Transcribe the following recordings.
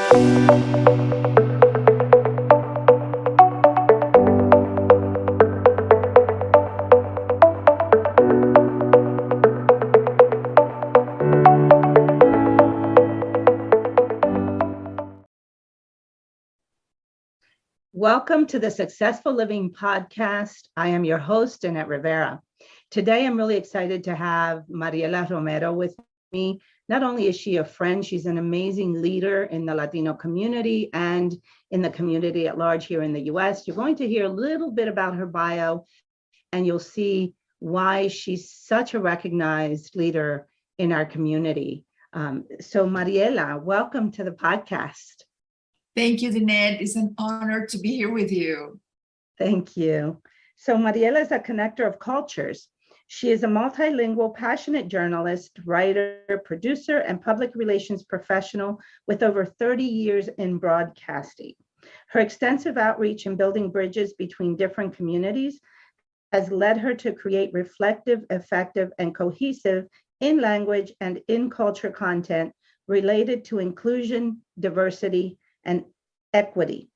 Welcome to the Successful Living Podcast. I am your host, Annette Rivera. Today, I'm really excited to have Mariela Romero with me. Not only is she a friend, she's an amazing leader in the Latino community and in the community at large here in the US. You're going to hear a little bit about her bio, and you'll see why she's such a recognized leader in our community. So Mariela, welcome to the podcast. Thank you, Dinette. It's an honor to be here with you. Thank you. So Mariela is a connector of cultures. She is a multilingual, passionate journalist, writer, producer, and public relations professional with over 30 years in broadcasting. Her extensive outreach in building bridges between different communities has led her to create reflective, effective, and cohesive in language and in culture content related to inclusion, diversity, and equity.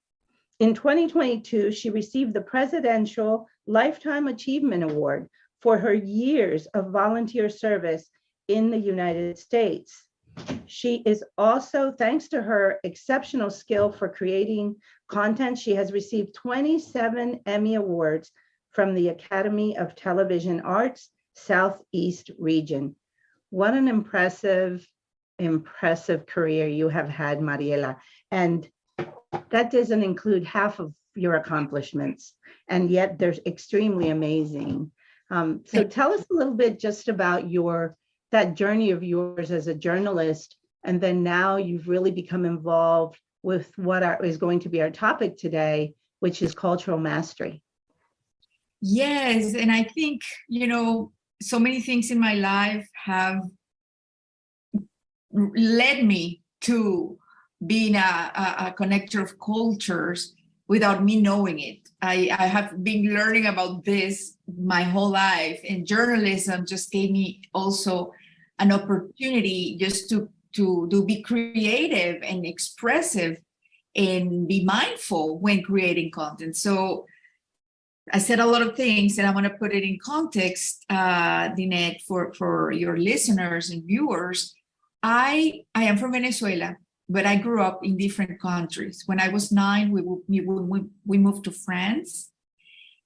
In 2022, she received the Presidential Lifetime Achievement Award for her years of volunteer service in the United States. She is also, thanks to her exceptional skill for creating content, she has received 27 Emmy Awards from the Academy of Television Arts, Southeast region. What an impressive career you have had, Mariela. And that doesn't include half of your accomplishments, and yet they're extremely amazing. So tell us a little bit just about that journey of yours as a journalist, and then now you've really become involved with what is going to be our topic today, which is cultural mastery. Yes, and I think, so many things in my life have led me to being a connector of cultures without me knowing it. I have been learning about this my whole life, and journalism just gave me also an opportunity just to be creative and expressive and be mindful when creating content. So I said a lot of things, and I want to put it in context, Dinette, for your listeners and viewers. I am from Venezuela, but I grew up in different countries. When I was 9, we moved to France,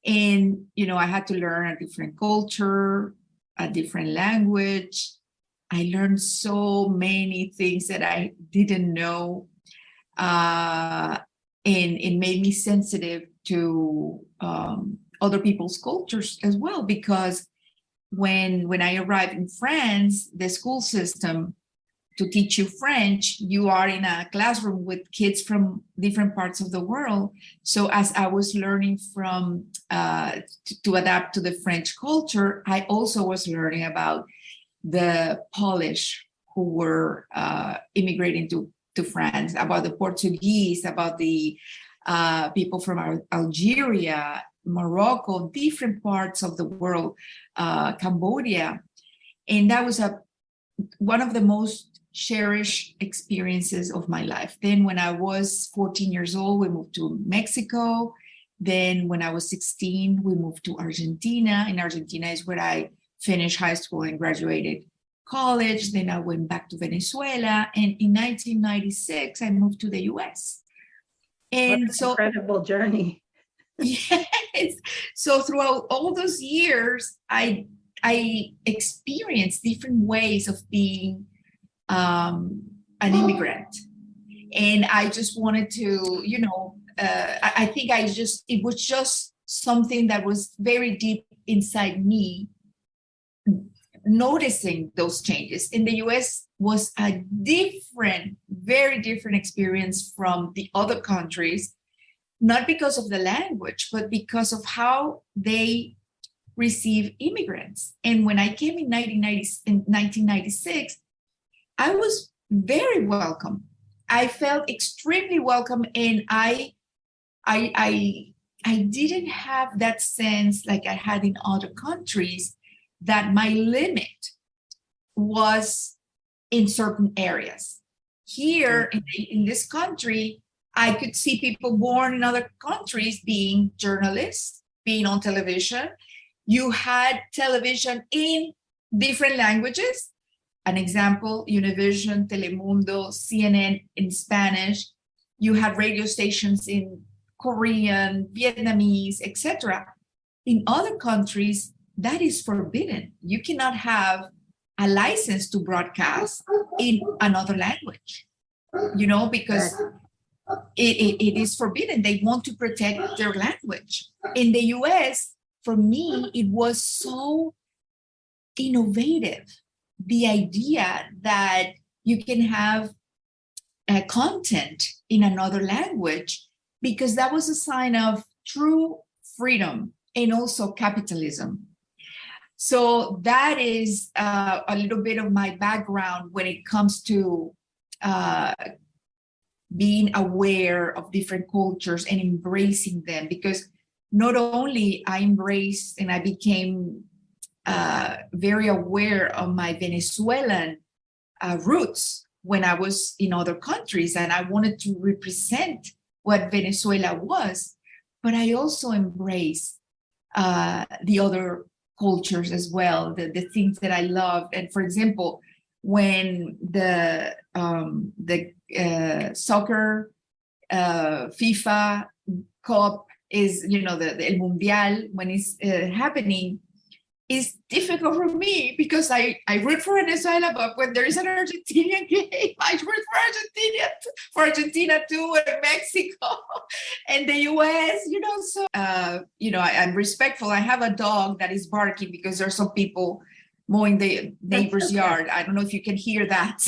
and I had to learn a different culture, a different language. I learned so many things that I didn't know, and it made me sensitive to other people's cultures as well. Because when I arrived in France, the school system, to teach you French, you are in a classroom with kids from different parts of the world. So as I was learning from to adapt to the French culture, I also was learning about the Polish who were immigrating to France, about the Portuguese, about the people from Algeria, Morocco, different parts of the world, Cambodia. And that was one of the most cherished experiences of my life. Then when I was 14 years old, we moved to Mexico. Then when I was 16, we moved to Argentina. In Argentina is where I finished high school and graduated college. Then I went back to Venezuela. And in 1996, I moved to the US. And what an incredible journey. Yes. So throughout all those years, I experienced different ways of being an immigrant. And I just wanted to, I think it was just something that was very deep inside me, noticing those changes. In the US was a very different experience from the other countries, not because of the language, but because of how they receive immigrants. And when I came in 1996, I was very welcome. I felt extremely welcome, and I didn't have that sense like I had in other countries that my limit was in certain areas. Here in this country, I could see people born in other countries being journalists, being on television. You had television in different languages. An example, Univision, Telemundo, CNN in Spanish. You had radio stations in Korean, Vietnamese, etc. In other countries, that is forbidden. You cannot have a license to broadcast in another language, because it is forbidden. They want to protect their language. In the US, for me, it was so innovative. The idea that you can have content in another language, because that was a sign of true freedom and also capitalism. So that is a little bit of my background when it comes to being aware of different cultures and embracing them, because not only I embraced and I became very aware of my Venezuelan roots when I was in other countries, and I wanted to represent what Venezuela was, but I also embraced the other cultures as well, the things that I loved. And for example, when the soccer FIFA Cup is, the El Mundial, when it's happening, is difficult for me because I root for Venezuela, but when there is an Argentinian game, I root for Argentina too, and Mexico, and the US, so, I'm respectful. I have a dog that is barking because there's some people mowing the neighbor's yard. I don't know if you can hear that.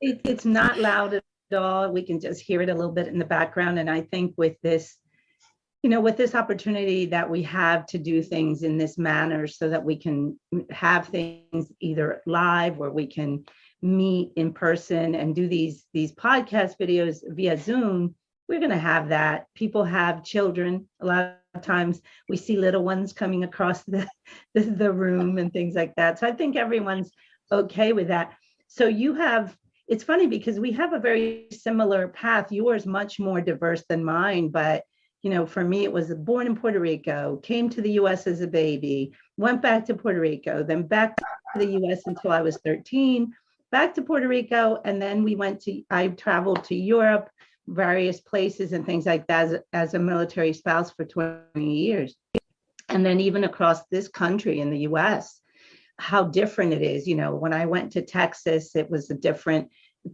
It's not loud at all. We can just hear it a little bit in the background. And I think with this, with this opportunity that we have to do things in this manner so that we can have things either live or we can meet in person and do these podcast videos via Zoom, we're going to have that. People have children. A lot of times we see little ones coming across the room and things like that. So I think everyone's okay with that. So it's funny because we have a very similar path. Yours much more diverse than mine, but for me, it was born in Puerto Rico, came to the US as a baby, went back to Puerto Rico, then back to the US until I was 13, back to Puerto Rico. And then I traveled to Europe, various places and things like that as a military spouse for 20 years. And then even across this country in the US, how different it is. When I went to Texas, it was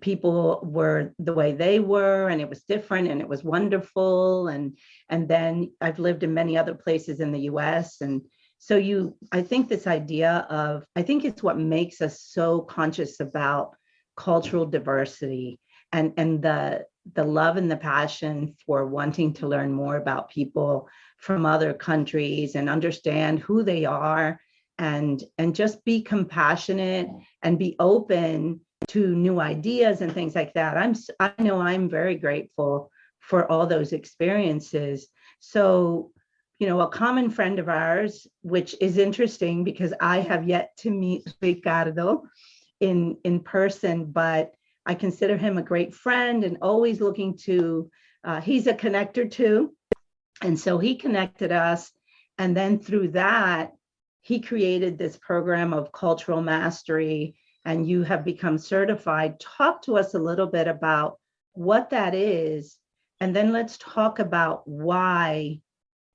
people were the way they were, and it was different and it was wonderful. And then I've lived in many other places in the US. And so I think this idea I think it's what makes us so conscious about cultural diversity and the love and the passion for wanting to learn more about people from other countries and understand who they are and just be compassionate and be open to new ideas and things like that. I know I'm very grateful for all those experiences. So, a common friend of ours, which is interesting because I have yet to meet Ricardo in person, but I consider him a great friend and always looking to, he's a connector too. And so he connected us. And then through that, he created this program of cultural mastery, and you have become certified. Talk to us a little bit about what that is, and then let's talk about why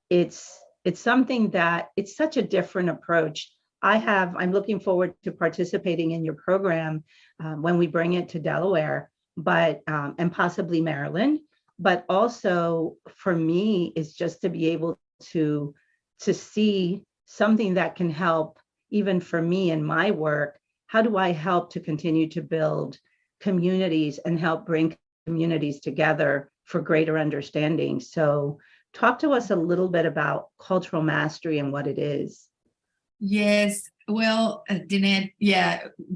it's something that it's such a different approach. I'm looking forward to participating in your program when we bring it to Delaware, but and possibly Maryland. But also for me is just to be able to see something that can help, even for me in my work. How do I help to continue to build communities and help bring communities together for greater understanding? So talk to us a little bit about cultural mastery and what it is. Yes, well, Dinette,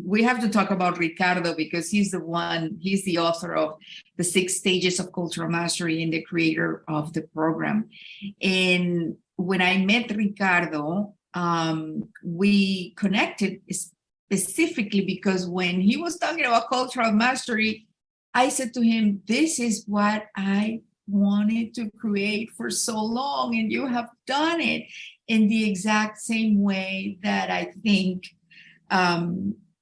we have to talk about Ricardo because he's the author of the 6 Stages of Cultural Mastery and the creator of the program. And when I met Ricardo, we connected specifically because when he was talking about cultural mastery, I said to him, this is what I wanted to create for so long, and you have done it in the exact same way that I think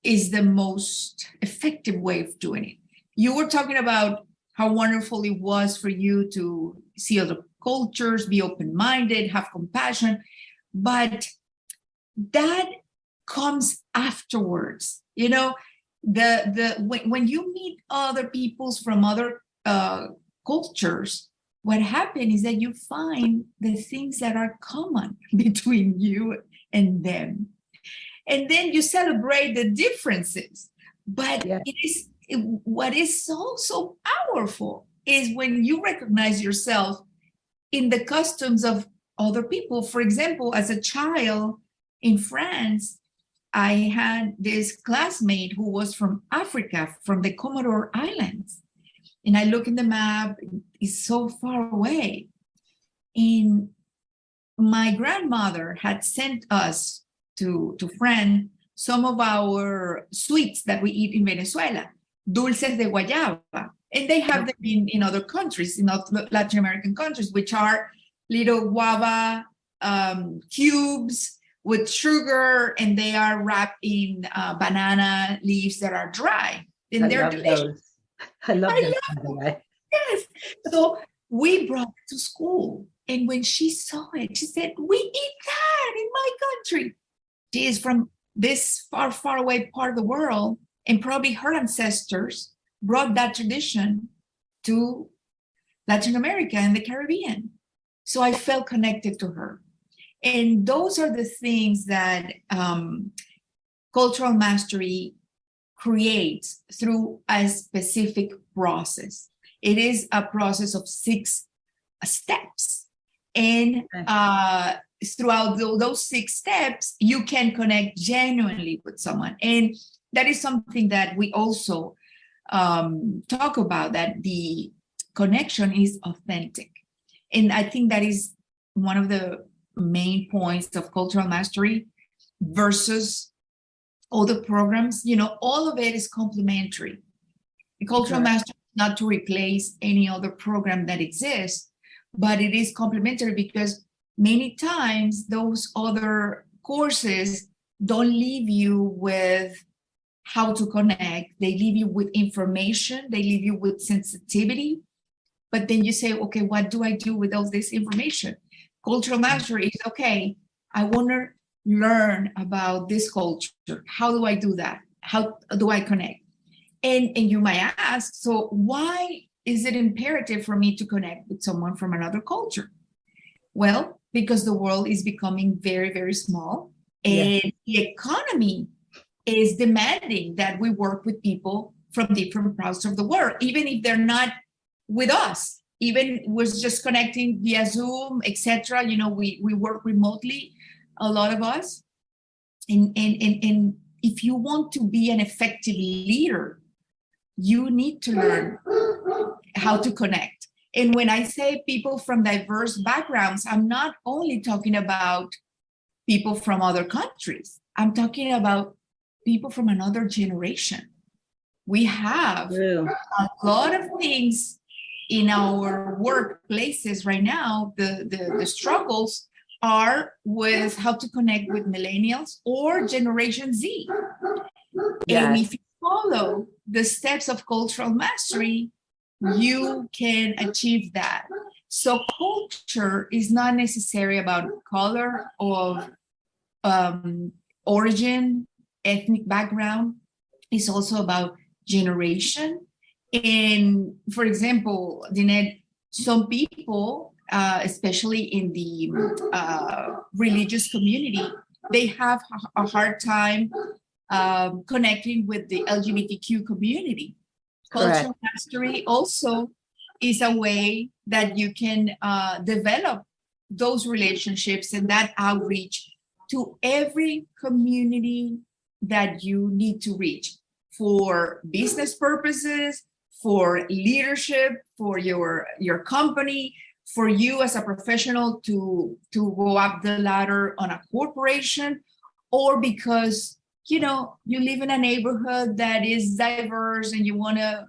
is the most effective way of doing it. You were talking about how wonderful it was for you to see other cultures, be open-minded, have compassion, but that comes afterwards. You know, when you meet other peoples from other cultures, what happens is that you find the things that are common between you and them. And then you celebrate the differences. But what is so powerful is when you recognize yourself in the customs of other people. For example, as a child in France, I had this classmate who was from Africa, from the Comoros Islands. And I look in the map, it's so far away. And my grandmother had sent us to France some of our sweets that we eat in Venezuela, dulces de guayaba. And they have them in other countries, in other Latin American countries, which are little guava cubes with sugar, and they are wrapped in banana leaves that are dry. And they're delicious. I love them. Yes. So we brought it to school. And when she saw it, she said, we eat that in my country. She is from this far, far away part of the world. And probably her ancestors brought that tradition to Latin America and the Caribbean. So I felt connected to her. And those are the things that cultural mastery creates through a specific process. It is a process of 6 steps. And throughout those 6 steps, you can connect genuinely with someone. And that is something that we also talk about, that the connection is authentic. And I think that is one of the main points of cultural mastery versus other programs. You know, all of it is complementary. The cultural mastery is not to replace any other program that exists, but it is complementary because many times those other courses don't leave you with how to connect. They leave you with information. They leave you with sensitivity. But then you say, okay, what do I do with all this information? Cultural mastery is, okay, I want to learn about this culture. How do I do that? How do I connect? And you might ask, so why is it imperative for me to connect with someone from another culture? Well, because the world is becoming very, very small, and the economy is demanding that we work with people from different parts of the world, even if they're not with us. Even was just connecting via Zoom, etc. You know, we work remotely, a lot of us. And if you want to be an effective leader, you need to learn how to connect. And when I say people from diverse backgrounds, I'm not only talking about people from other countries. I'm talking about people from another generation. We have a lot of things in our workplaces right now. The struggles are with how to connect with millennials or Generation Z. And if you follow the steps of cultural mastery, you can achieve that. So culture is not necessarily about color of origin, ethnic background. It's also about generation. And for example, Dinette, some people, especially in the religious community, they have a hard time connecting with the LGBTQ community. Cultural mastery also is a way that you can develop those relationships and that outreach to every community that you need to reach for business purposes, for leadership, for your company, for you as a professional to go up the ladder on a corporation, or because you know you live in a neighborhood that is diverse and you want to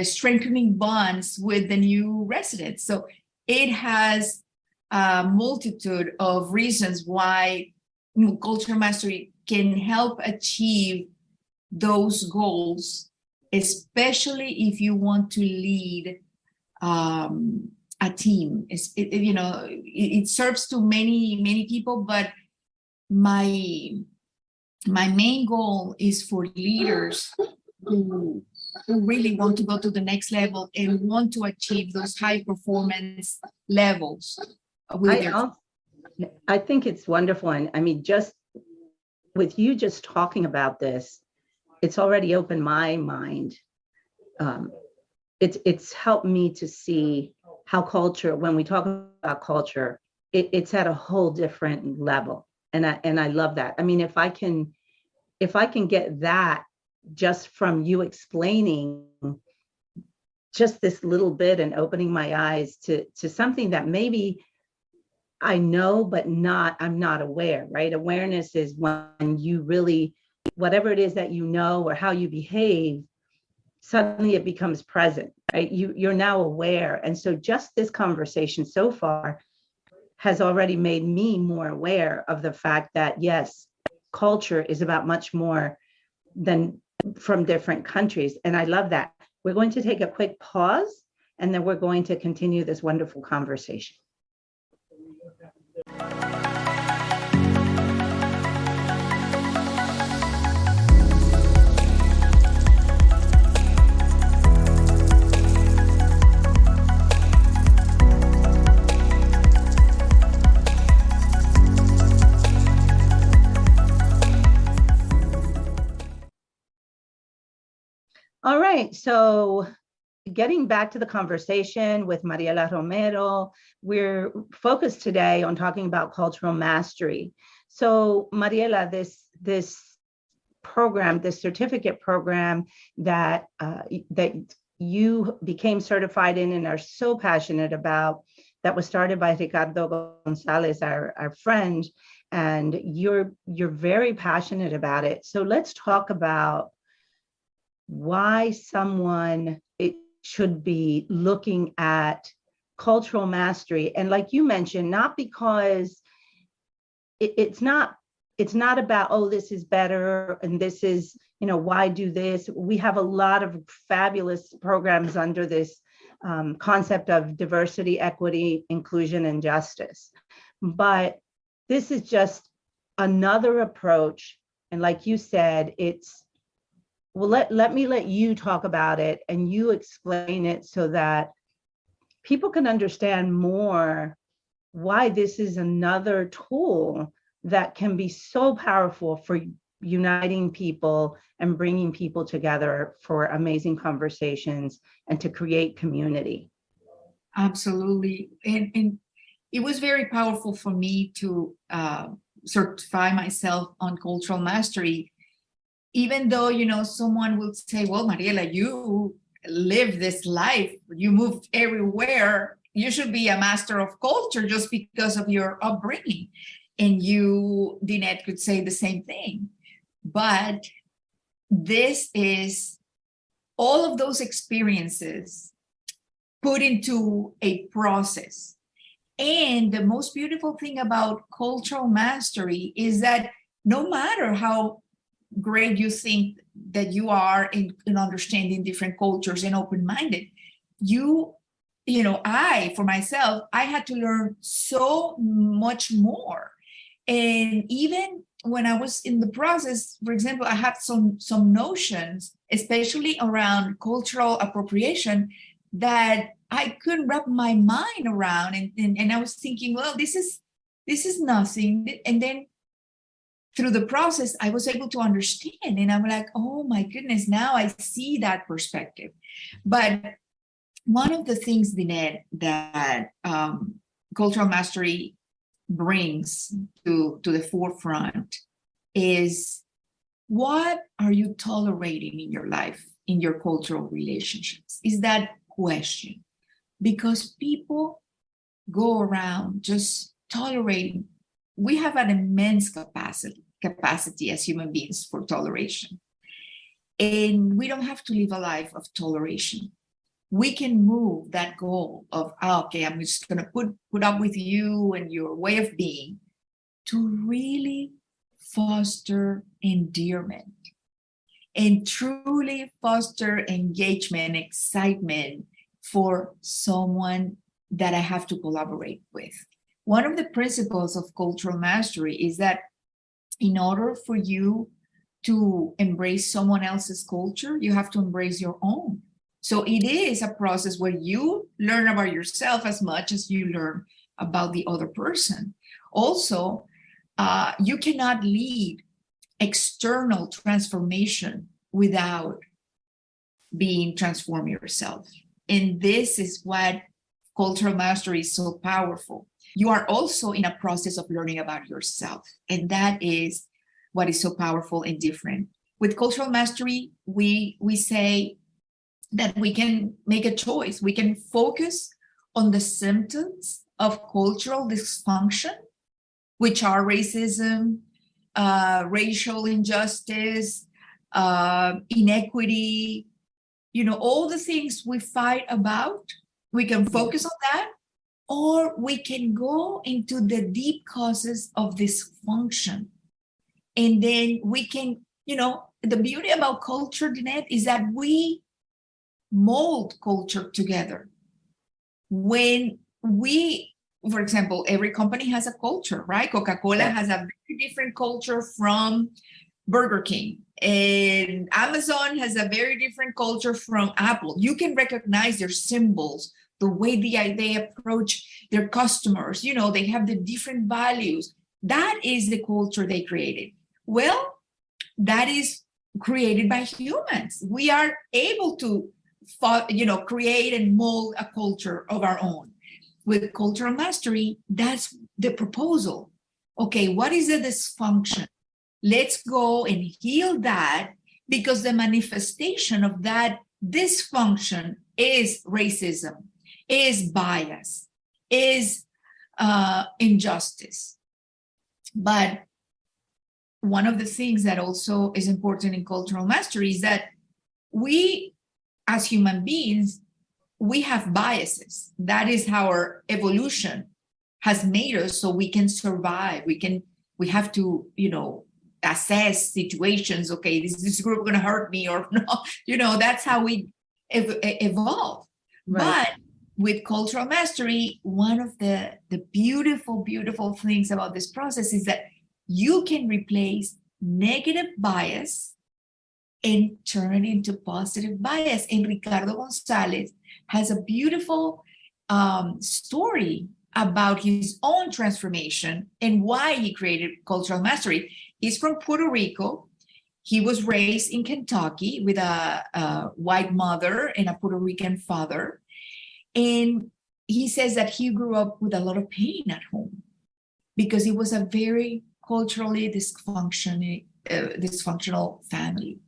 strengthening bonds with the new residents. So it has a multitude of reasons why cultural mastery can help achieve those goals, especially if you want to lead a team. It serves to many people, but my main goal is for leaders who really want to go to the next level and want to achieve those high performance levels. I think it's wonderful. And I mean, just with you just talking about this, it's already opened my mind. It's helped me to see how culture, when we talk about culture, it's at a whole different level. And I love that. I mean, if I can get that just from you explaining just this little bit and opening my eyes to something that maybe I know, but I'm not aware, right? Awareness is when you really, whatever it is that you know or how you behave, suddenly it becomes present, right? You're now aware. And so just this conversation so far has already made me more aware of the fact that, yes, culture is about much more than from different countries. And I love that. We're going to take a quick pause, and then we're going to continue this wonderful conversation. All right, so getting back to the conversation with Mariela Romero, we're focused today on talking about cultural mastery. So Mariela, this program, this certificate program that you became certified in and are so passionate about, that was started by Ricardo Gonzalez, our friend, and you're very passionate about it. So let's talk about why someone should be looking at cultural mastery. And like you mentioned, not because it's not about, oh, this is better and this is, why do this? We have a lot of fabulous programs under this concept of diversity, equity, inclusion, and justice. But this is just another approach. And like you said, well, let me let you talk about it and you explain it so that people can understand more why this is another tool that can be so powerful for uniting people and bringing people together for amazing conversations and to create community. Absolutely. And it was very powerful for me to certify myself on cultural mastery. Even though, someone will say, well, Mariela, you live this life, you moved everywhere, you should be a master of culture just because of your upbringing. And you, Dinette, could say the same thing. But this is all of those experiences put into a process. And the most beautiful thing about cultural mastery is that no matter how great you think that you are in understanding different cultures and open-minded, I, for myself, I had to learn so much more. And even when I was in the process, for example, I had some notions, especially around cultural appropriation, that I couldn't wrap my mind around. And I was thinking, well, this is nothing. And then through the process, I was able to understand, and I'm like, oh my goodness, now I see that perspective. But one of the things, Dinette, that cultural mastery brings to the forefront is, what are you tolerating in your life, in your cultural relationships? Is that question. Because people go around just tolerating. We have an immense capacity as human beings for toleration. And we don't have to live a life of toleration. We can move that goal of, okay, I'm just going to put up with you and your way of being, to really foster endearment and truly foster engagement, excitement for someone that I have to collaborate with. One of the principles of cultural mastery is that in order for you to embrace someone else's culture, you have to embrace your own. So it is a process where you learn about yourself as much as you learn about the other person. Also, you cannot lead external transformation without being transformed yourself. And this is what cultural mastery is so powerful. You are also in a process of learning about yourself. And that is what is so powerful and different. With cultural mastery, we say that we can make a choice. We can focus on the symptoms of cultural dysfunction, which are racism, racial injustice, inequity, all the things we fight about. We can focus on that, or we can go into the deep causes of dysfunction. And then we can, the beauty about culture, Danette, is that we mold culture together. When we, for example, every company has a culture, right? Coca-Cola has a very different culture from Burger King, and Amazon has a very different culture from Apple. You can recognize their symbols, the way they approach their customers. They have the different values. That is the culture they created. Well, that is created by humans. We are able to, create and mold a culture of our own. With cultural mastery, that's the proposal. Okay, what is the dysfunction? Let's go and heal that, because the manifestation of that dysfunction is racism, is bias, is injustice. But one of the things that also is important in cultural mastery is that we, as human beings, we have biases. That is how our evolution has made us so we can survive. We have to, assess situations. Okay, is this group going to hurt me or no? That's how we evolve. Right. But with cultural mastery, one of the beautiful, beautiful things about this process is that you can replace negative bias and turn it into positive bias. And Ricardo Gonzalez has a beautiful story about his own transformation and why he created cultural mastery. He's from Puerto Rico. He was raised in Kentucky with a white mother and a Puerto Rican father. And he says that he grew up with a lot of pain at home because it was a very culturally dysfunctional family.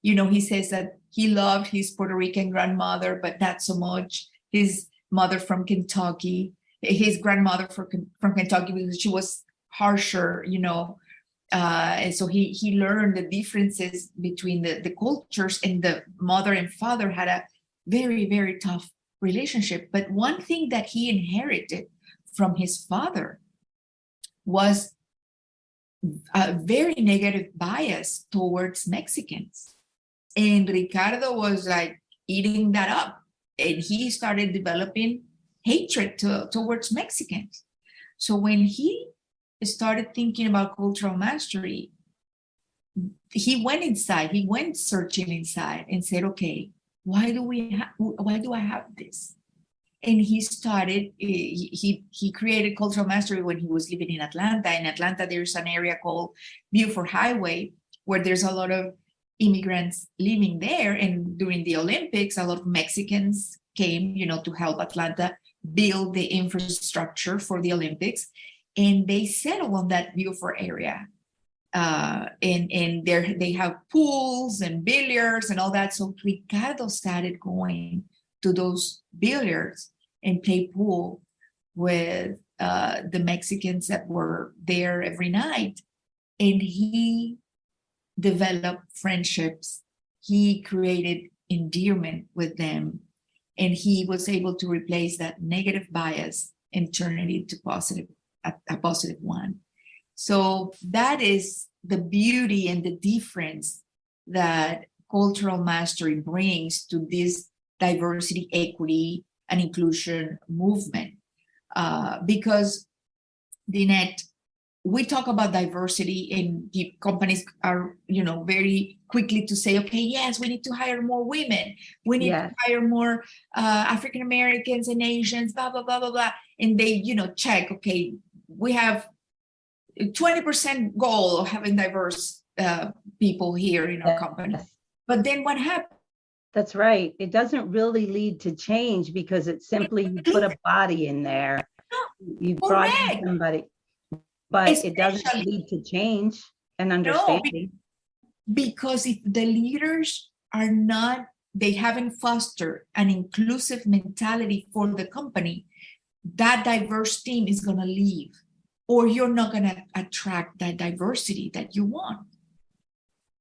He says that he loved his Puerto Rican grandmother, but not so much his mother from Kentucky, his grandmother from Kentucky, because she was harsher, and so he learned the differences between the cultures, and the mother and father had a very, very tough relationship. But one thing that he inherited from his father was a very negative bias towards Mexicans. And Ricardo was like eating that up, and he started developing hatred towards Mexicans. So when he started thinking about cultural mastery, he went inside, he went searching inside and said, okay, why do I have this? And he started, he created cultural mastery when he was living in Atlanta. In Atlanta, there's an area called Beaufort Highway, where there's a lot of immigrants living there. And during the Olympics, a lot of Mexicans came, to help Atlanta build the infrastructure for the Olympics. And they settled on that Beaufort area. And there they have pools and billiards and all that. So Ricardo started going to those billiards and play pool with the Mexicans that were there every night. And he developed friendships he created endearment with them, and he was able to replace that negative bias and turn it into a positive one. So that is the beauty and the difference that cultural mastery brings to this diversity, equity, and inclusion movement. Because, Dinette, we talk about diversity, and the companies are, very quickly to say, okay, yes, we need to hire more women. We need to hire more African Americans and Asians, blah, blah, blah, blah, blah. And they, check, okay, we have 20% goal of having diverse people here in our company. But then what happens? That's right. It doesn't really lead to change because it's simply you put a body in there. You brought in somebody, but it doesn't lead to change and understanding. No, because if the leaders they haven't fostered an inclusive mentality for the company, that diverse team is going to leave, or you're not going to attract that diversity that you want.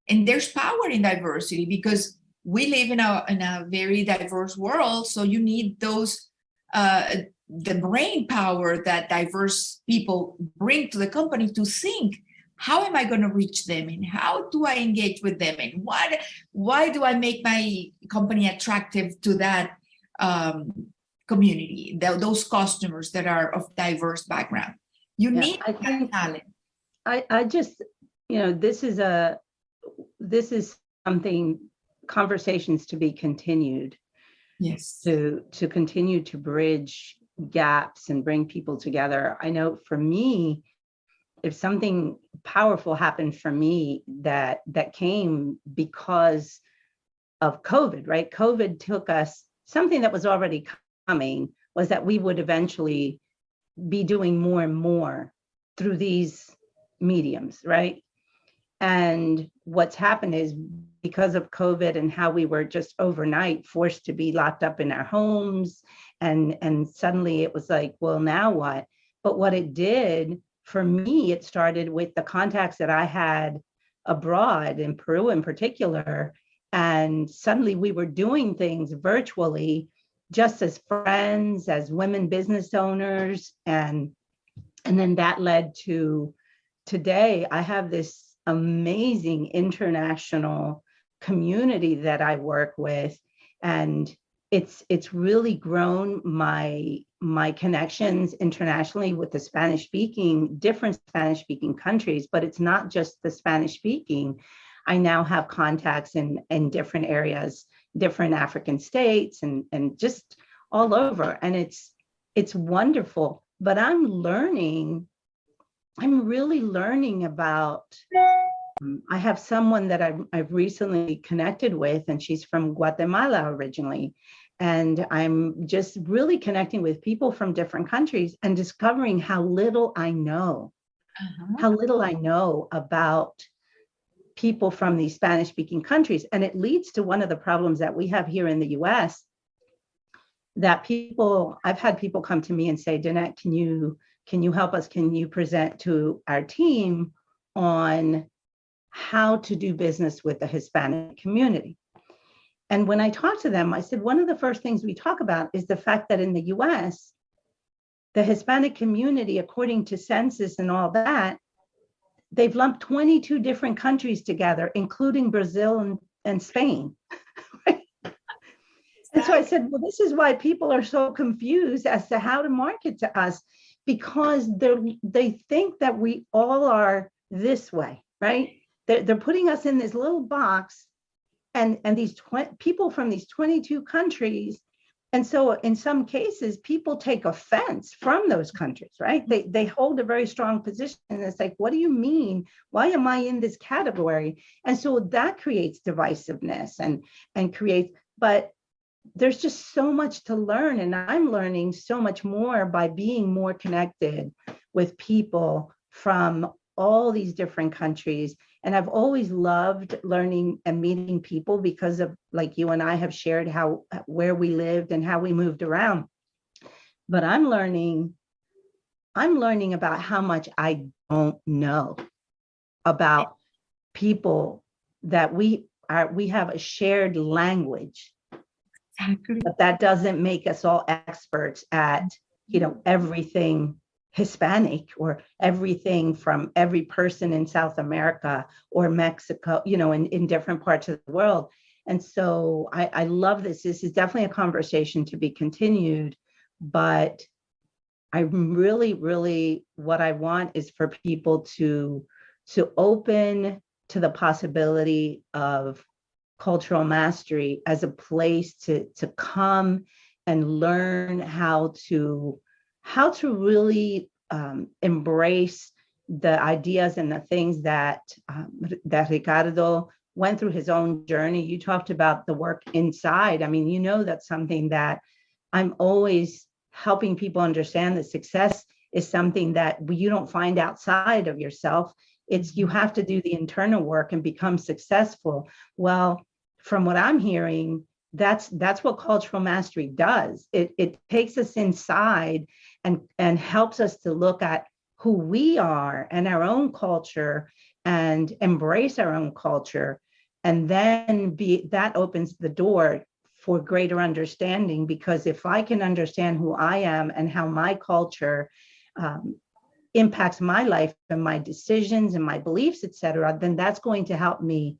And there's power in diversity because we live in a very diverse world. So you need those, the brain power that diverse people bring to the company to think, how am I going to reach them? And how do I engage with them? And why do I make my company attractive to that community, those customers that are of diverse background? You need that talent. I just, this is something, conversations to be continued. Yes. To continue to bridge gaps and bring people together. I know for me, if something powerful happened for me that came because of COVID, right? COVID took us, something that was already coming was that we would eventually be doing more and more through these mediums, right? And what's happened is because of COVID and how we were just overnight forced to be locked up in our homes, and suddenly it was like, well, now what? But what it did for me, it started with the contacts that I had abroad, in Peru in particular, and suddenly we were doing things virtually just as friends, as women business owners, and then that led to today. I have this amazing international community that I work with, and it's really grown my connections internationally with the different Spanish speaking countries. But it's not just the Spanish speaking. I now have contacts in different areas, different African states, and just all over, and it's wonderful. But I'm really learning about, I have someone that I've recently connected with, and she's from Guatemala originally. And I'm just really connecting with people from different countries and discovering how little I know, about people from these Spanish speaking countries. And it leads to one of the problems that we have here in the US, that I've had people come to me and say, Dinette, can you help us? Can you present to our team on how to do business with the Hispanic community? And when I talked to them, I said, one of the first things we talk about is the fact that in the US, the Hispanic community, according to census and all that, they've lumped 22 different countries together, including Brazil and Spain. And so I said, well, this is why people are so confused as to how to market to us, because they think that we all are this way, right? They're putting us in this little box, and these people from these 22 countries. And so in some cases, people take offense from those countries, right? They hold a very strong position. And it's like, what do you mean? Why am I in this category? And so that creates divisiveness and creates, but there's just so much to learn. And I'm learning so much more by being more connected with people from all these different countries. And I've always loved learning and meeting people because of, like you and I have shared where we lived and how we moved around. But I'm learning about how much I don't know about people that we have a shared language, Exactly. but that doesn't make us all experts at, everything Hispanic or everything from every person in South America or Mexico, in different parts of the world. And so I love this. This is definitely a conversation to be continued, but I really, really, what I want is for people to open to the possibility of cultural mastery as a place to come and learn how to really embrace the ideas and the things that Ricardo went through his own journey. You talked about the work inside. I mean, that's something that I'm always helping people understand, that success is something that you don't find outside of yourself. It's you have to do the internal work and become successful. Well, from what I'm hearing, that's what cultural mastery does. It takes us inside and helps us to look at who we are and our own culture and embrace our own culture. And then that opens the door for greater understanding, because if I can understand who I am and how my culture impacts my life and my decisions and my beliefs, et cetera, then that's going to help me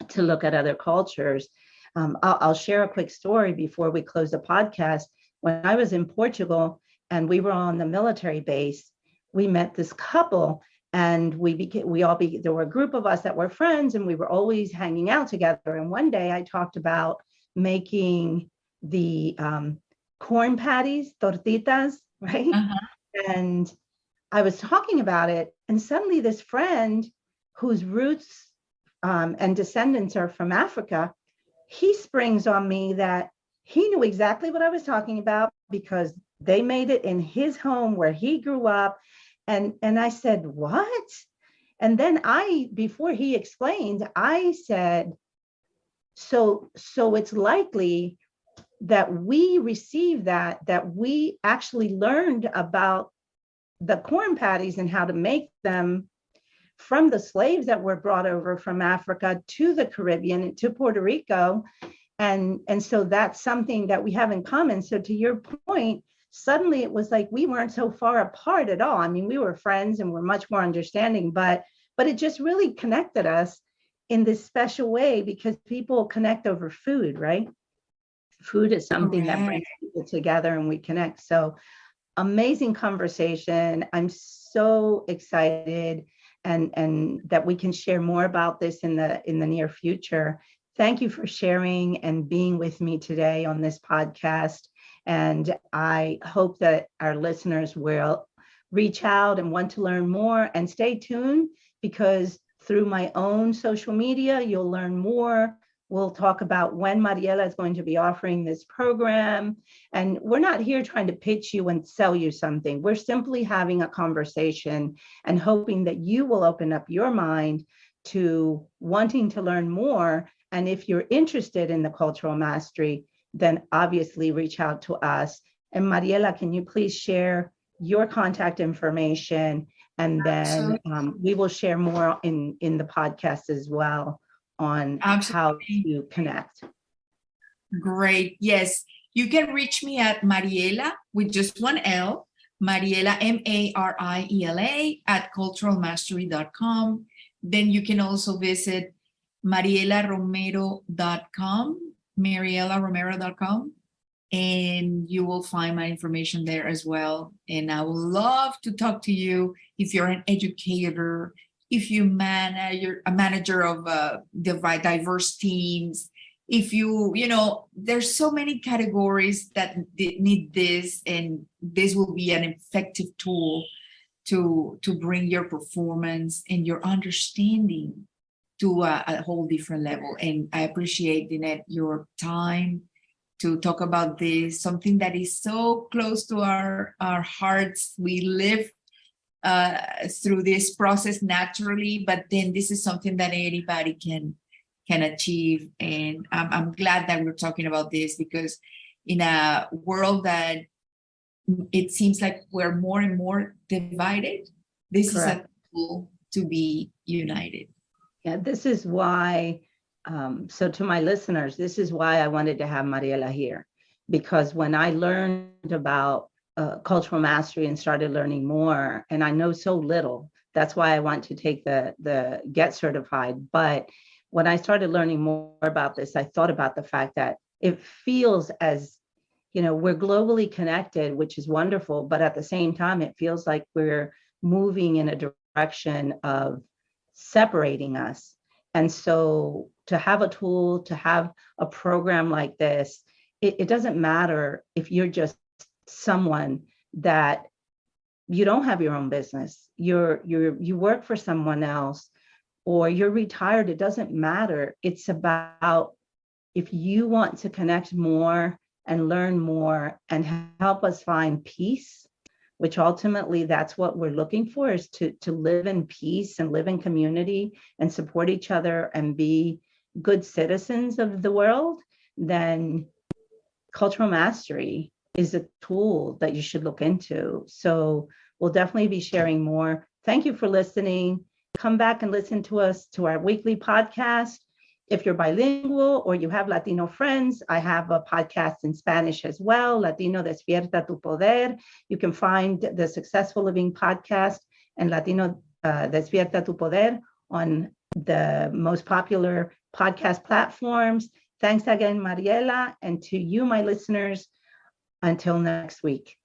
to look at other cultures. I'll share a quick story before we close the podcast. When I was in Portugal and we were on the military base, we met this couple, and there were a group of us that were friends, and we were always hanging out together. And one day I talked about making the corn patties, tortitas, right? Uh-huh. And I was talking about it, and suddenly this friend whose roots and descendants are from Africa, he springs on me that he knew exactly what I was talking about because they made it in his home where he grew up. And I said, what? And then before he explained, I said, so it's likely that we received that we actually learned about the corn patties and how to make them from the slaves that were brought over from Africa to the Caribbean and to Puerto Rico. And so that's something that we have in common. So to your point, suddenly it was like we weren't so far apart at all. I mean, we were friends and we're much more understanding, but it just really connected us in this special way, because people connect over food, right? Food is something that brings people together and we connect. So amazing conversation. I'm so excited and that we can share more about this in the near future. Thank you for sharing and being with me today on this podcast. And I hope that our listeners will reach out and want to learn more, and stay tuned, because through my own social media, you'll learn more. We'll talk about when Mariela is going to be offering this program. And we're not here trying to pitch you and sell you something. We're simply having a conversation and hoping that you will open up your mind to wanting to learn more. And if you're interested in the cultural mastery, then obviously reach out to us. And Mariela, can you please share your contact information? And then we will share more in the podcast as well on how to connect. Great. Yes. You can reach me at Mariela with just one L, Mariela, Mariela @culturalmastery.com. Then you can also visit marielaromero.com, marielaromero.com, and you will find my information there as well. And I would love to talk to you if you're an educator, if you're a manager of diverse teams, if there's so many categories that need this, and this will be an effective tool to bring your performance and your understanding to a whole different level. And I appreciate, Dinette, your time to talk about this, something that is so close to our hearts. We live through this process naturally, but then this is something that anybody can achieve. And I'm glad that we're talking about this, because in a world that it seems like we're more and more divided, this Correct. Is a tool to be united. Yeah, this is why So to my listeners, this is why I wanted to have Mariela here, because when I learned about cultural mastery and started learning more, and I know so little, that's why I want to take the Get Certified. But when I started learning more about this, I thought about the fact that it feels as, we're globally connected, which is wonderful, but at the same time, it feels like we're moving in a direction of separating us. And so to have a tool, to have a program like this, it doesn't matter if you're just someone that you don't have your own business, you work for someone else, or you're retired, it doesn't matter. It's about if you want to connect more and learn more and help us find peace, which ultimately that's what we're looking for, is to live in peace and live in community and support each other and be good citizens of the world, then cultural mastery is a tool that you should look into. So we'll definitely be sharing more. Thank you for listening. Come back and listen to us to our weekly podcast. If you're bilingual or you have Latino friends, I have a podcast in Spanish as well, Latino Despierta Tu Poder. You can find the Successful Living podcast and Latino Despierta Tu Poder on the most popular podcast platforms. Thanks again, Mariela, and to you, my listeners, until next week.